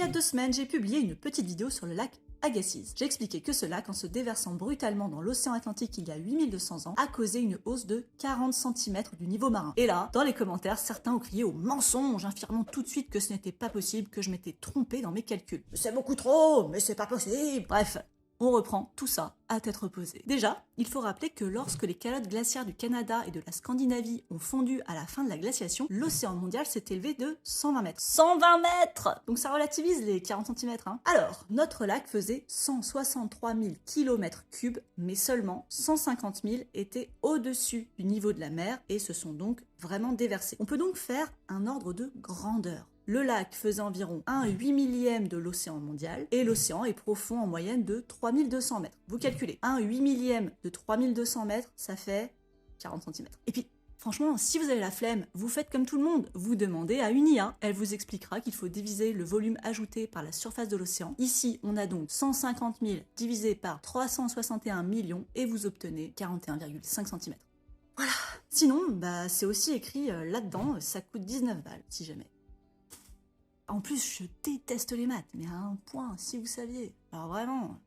y a 2 semaines, j'ai publié une petite vidéo sur le lac Agassiz. J'ai expliqué que ce lac, en se déversant brutalement dans l'océan Atlantique il y a 8200 ans, a causé une hausse de 40 cm du niveau marin. Et là, dans les commentaires, certains ont crié au mensonge, affirmant tout de suite que ce n'était pas possible, que je m'étais trompé dans mes calculs. C'est beaucoup trop, mais c'est pas possible. Bref, on reprend tout ça à tête reposée. Déjà, il faut rappeler que lorsque les calottes glaciaires du Canada et de la Scandinavie ont fondu à la fin de la glaciation, l'océan mondial s'est élevé de 120 mètres. 120 mètres! Donc ça relativise les 40 cm. Alors, notre lac faisait 163 000 km3, mais seulement 150 000 étaient au-dessus du niveau de la mer et se sont donc vraiment déversés. On peut donc faire un ordre de grandeur. Le lac faisait environ 1/8 millième de l'océan mondial et l'océan est profond en moyenne de 3200 mètres. Vous calculez, 1/8 millième de 3200 mètres, ça fait 40 cm. Et puis, franchement, si vous avez la flemme, vous faites comme tout le monde. Vous demandez à une IA. Elle vous expliquera qu'il faut diviser le volume ajouté par la surface de l'océan. Ici, on a donc 150 000 divisé par 361 millions et vous obtenez 41,5 cm. Voilà. Sinon, c'est aussi écrit là-dedans, ça coûte 19 balles, si jamais. En plus, je déteste les maths, mais à un point, si vous saviez. Alors vraiment...